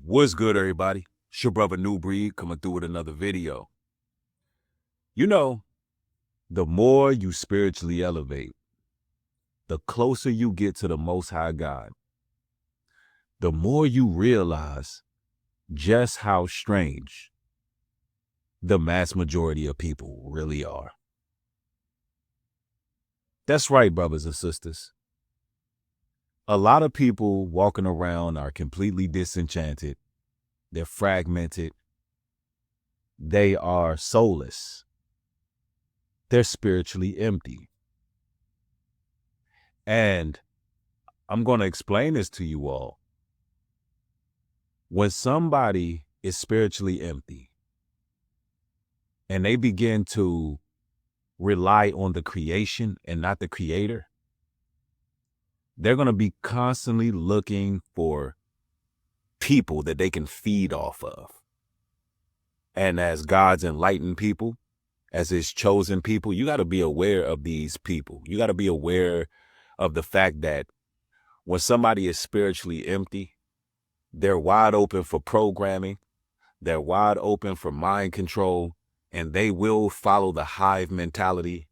What's good, everybody? It's your brother New Breed coming through with another video. You know, the more you spiritually elevate, the closer you get to the Most High God, the more you realize just how strange the mass majority of people really are. That's right, brothers and sisters. A lot of people walking around are completely disenchanted. They're fragmented. They are soulless. They're spiritually empty. And I'm going to explain this to you all. When somebody is spiritually empty and they begin to rely on the creation and not the creator, they're going to be constantly looking for people that they can feed off of. And as God's enlightened people, as his chosen people, you got to be aware of these people. You got to be aware of the fact that when somebody is spiritually empty, they're wide open for programming. They're wide open for mind control, and they will follow the hive mentality,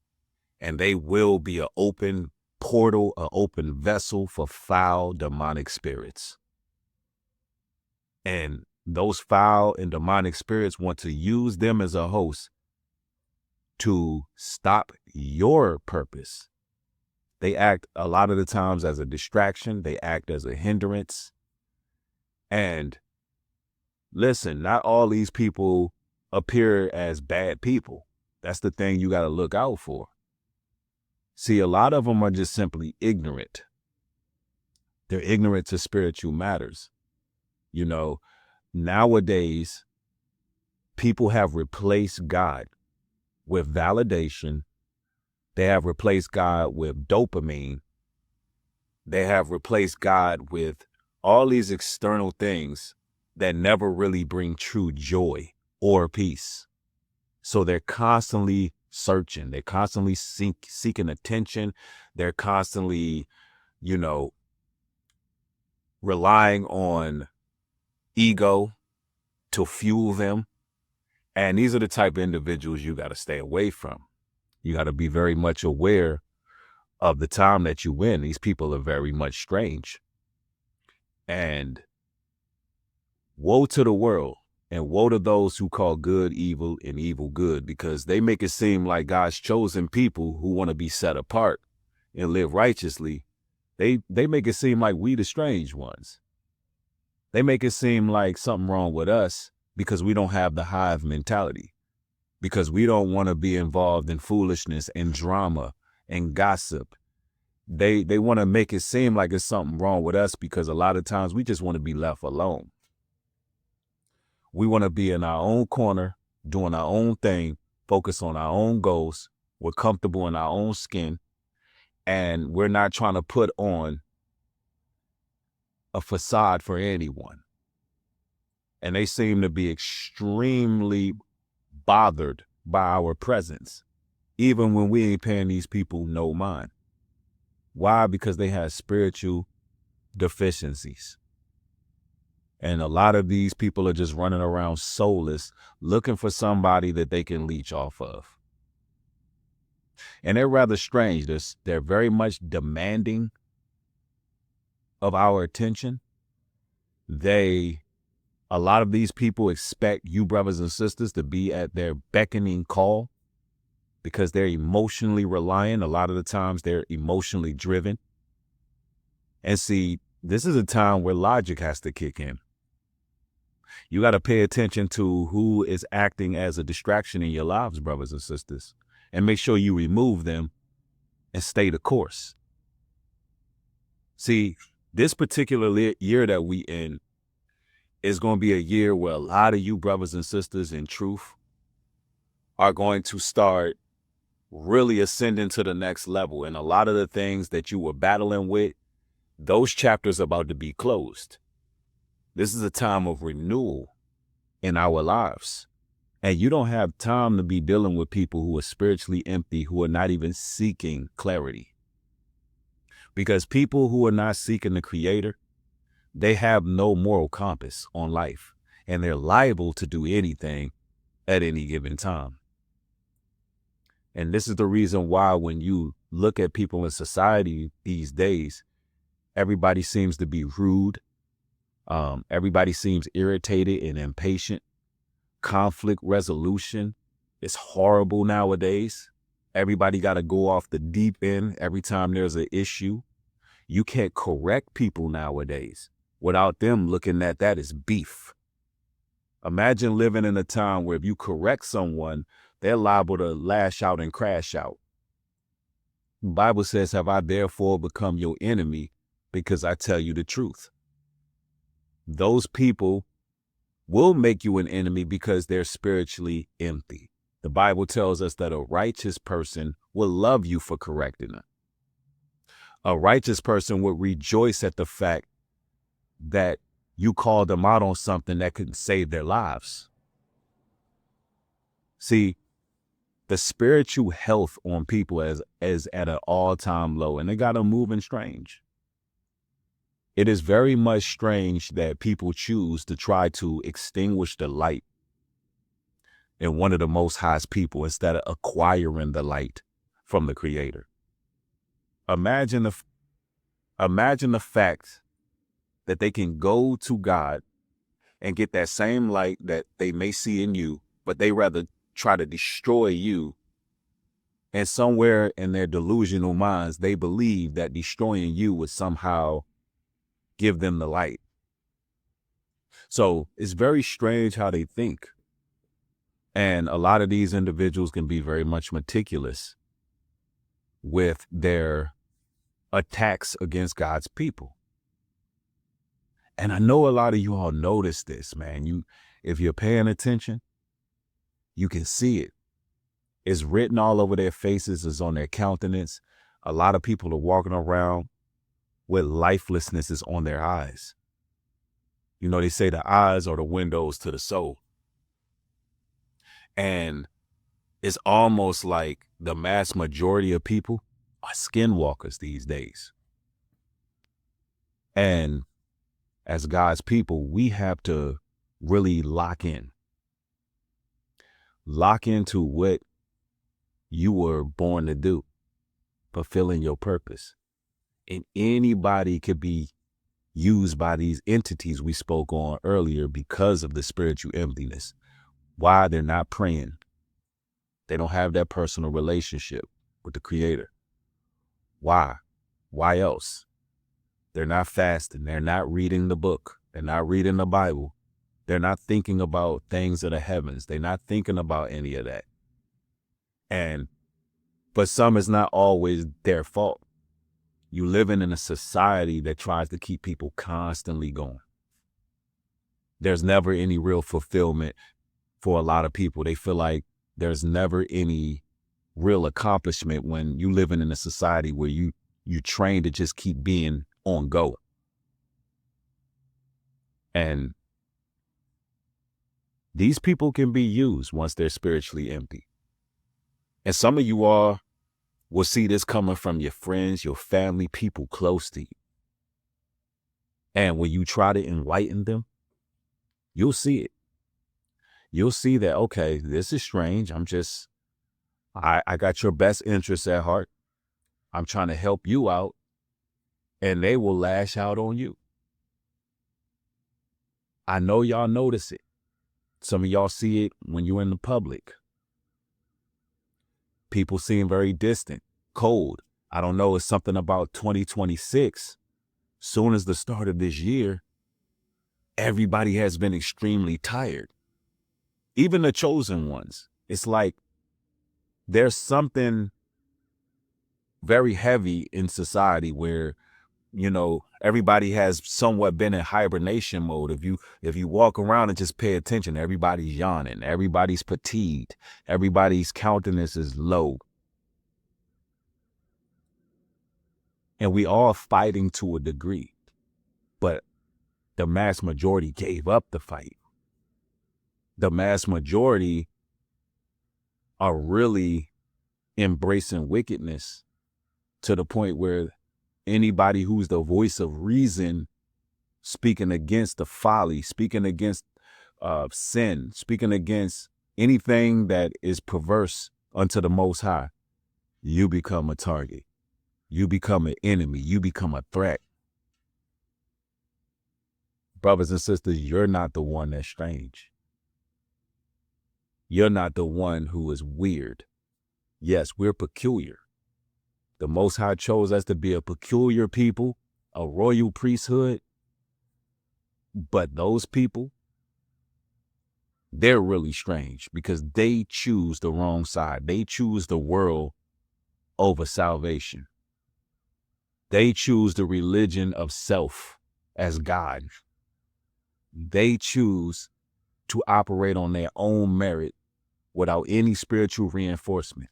and they will be an open portal, an open vessel for foul demonic spirits. And those foul and demonic spirits want to use them as a host to stop your purpose. They act a lot of the times as a distraction. They act as a hindrance. And listen, not all these people appear as bad people. That's the thing you got to look out for. See, a lot of them are just simply ignorant. They're ignorant to spiritual matters. You know, nowadays, people have replaced God with validation. They have replaced God with dopamine. They have replaced God with all these external things that never really bring true joy or peace. So they're constantly searching. They're constantly seeking attention. They're constantly, relying on ego to fuel them. And these are the type of individuals you got to stay away from. You got to be very much aware of the time that you in. These people are very much strange. And woe to the world, and woe to those who call good evil and evil good, because they make it seem like God's chosen people who want to be set apart and live righteously. They make it seem like we the strange ones. They make it seem like something wrong with us because we don't have the hive mentality, because we don't want to be involved in foolishness and drama and gossip. They want to make it seem like it's something wrong with us because a lot of times we just want to be left alone. We want to be in our own corner, doing our own thing, focus on our own goals. We're comfortable in our own skin, and we're not trying to put on a facade for anyone. And they seem to be extremely bothered by our presence, even when we ain't paying these people no mind. Why? Because they have spiritual deficiencies. And a lot of these people are just running around soulless, looking for somebody that they can leech off of. And they're rather strange. They're very much demanding of our attention. A lot of these people expect you, brothers and sisters, to be at their beckoning call because they're emotionally reliant. A lot of the times they're emotionally driven. And see, this is a time where logic has to kick in. You got to pay attention to who is acting as a distraction in your lives, brothers and sisters, and make sure you remove them and stay the course. See, this particular year that we in is going to be a year where a lot of you brothers and sisters in truth are going to start really ascending to the next level. And a lot of the things that you were battling with, those chapters are about to be closed. This is a time of renewal in our lives. And you don't have time to be dealing with people who are spiritually empty, who are not even seeking clarity. Because people who are not seeking the creator, they have no moral compass on life, and they're liable to do anything at any given time. And this is the reason why when you look at people in society these days, everybody seems to be rude. Everybody seems irritated and impatient. Conflict resolution is horrible nowadays. Everybody got to go off the deep end every time there's an issue. You can't correct people nowadays without them looking at that as beef. Imagine living in a time where if you correct someone, they're liable to lash out and crash out. The Bible says, have I therefore become your enemy because I tell you the truth? Those people will make you an enemy because they're spiritually empty. The Bible tells us that a righteous person will love you for correcting them. A righteous person would rejoice at the fact that you called them out on something that could save their lives. See, the spiritual health on people is at an all-time low, and they got them moving strange. It is very much strange that people choose to try to extinguish the light in one of the Most High's people instead of acquiring the light from the Creator. Imagine the fact that they can go to God and get that same light that they may see in you, but they rather try to destroy you. And somewhere in their delusional minds, they believe that destroying you would somehow give them the light. So it's very strange how they think. And a lot of these individuals can be very much meticulous with their attacks against God's people. And I know a lot of you all notice this, man. If you're paying attention, you can see it. It's written all over their faces, it's on their countenance. A lot of people are walking around with lifelessness is on their eyes. You know, they say the eyes are the windows to the soul. And it's almost like the mass majority of people are skinwalkers these days. And as God's people, we have to really lock into what you were born to do, fulfilling your purpose. And anybody could be used by these entities we spoke on earlier because of the spiritual emptiness. Why? They're not praying. They don't have that personal relationship with the Creator. Why? Why else? They're not fasting. They're not reading the book. They're not reading the Bible. They're not thinking about things of the heavens. They're not thinking about any of that. And for some, it's not always their fault. You living in a society that tries to keep people constantly going. There's never any real fulfillment for a lot of people. They feel like there's never any real accomplishment when you living in a society where you train to just keep being on go. And these people can be used once they're spiritually empty. And some of you all will see this coming from your friends, your family, people close to you. And when you try to enlighten them, you'll see it. You'll see that, okay, this is strange. I got your best interests at heart. I'm trying to help you out. And they will lash out on you. I know y'all notice it. Some of y'all see it when you're in the public. People seem very distant, cold. I don't know, it's something about 2026. Soon as the start of this year, everybody has been extremely tired. Even the chosen ones. It's like there's something very heavy in society where, you know, everybody has somewhat been in hibernation mode. If you walk around and just pay attention, everybody's yawning, everybody's fatigued, everybody's countenance is low. And we all fighting to a degree, but the mass majority gave up the fight. The mass majority are really embracing wickedness to the point where anybody who's the voice of reason speaking against the folly, speaking against sin, speaking against anything that is perverse unto the Most High, you become a target. You become an enemy. You become a threat. Brothers and sisters, you're not the one that's strange. You're not the one who is weird. Yes, we're peculiar. The Most High chose us to be a peculiar people, a royal priesthood. But those people, they're really strange because they choose the wrong side. They choose the world over salvation. They choose the religion of self as God. They choose to operate on their own merit without any spiritual reinforcement.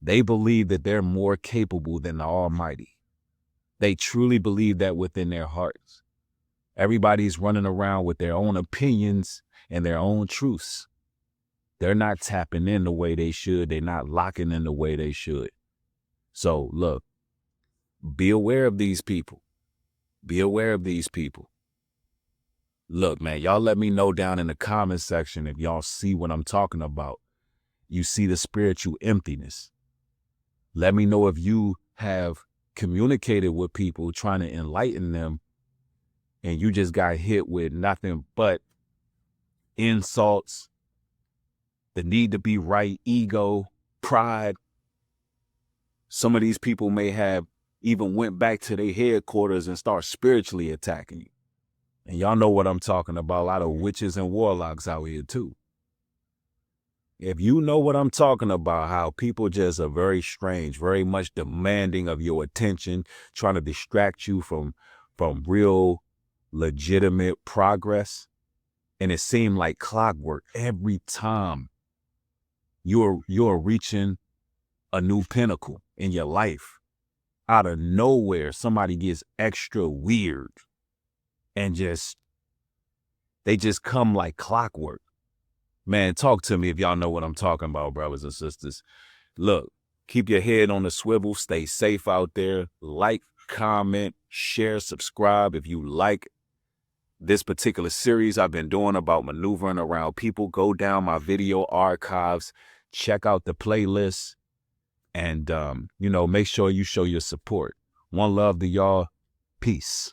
They believe that they're more capable than the Almighty. They truly believe that within their hearts. Everybody's running around with their own opinions and their own truths. They're not tapping in the way they should. They're not locking in the way they should. So look, be aware of these people. Be aware of these people. Look, man, y'all let me know down in the comment section if y'all see what I'm talking about. You see the spiritual emptiness. Let me know if you have communicated with people trying to enlighten them and you just got hit with nothing but insults, the need to be right, ego, pride. Some of these people may have even went back to their headquarters and start spiritually attacking you. And y'all know what I'm talking about. A lot of witches and warlocks out here too. If you know what I'm talking about, how people just are very strange, very much demanding of your attention, trying to distract you from real legitimate progress. And it seemed like clockwork every time you're reaching a new pinnacle in your life. Out of nowhere, somebody gets extra weird and they just come like clockwork. Man, talk to me if y'all know what I'm talking about, brothers and sisters. Look, keep your head on the swivel. Stay safe out there. Like, comment, share, subscribe. If you like this particular series I've been doing about maneuvering around people, go down my video archives, check out the playlist, and, make sure you show your support. One love to y'all. Peace.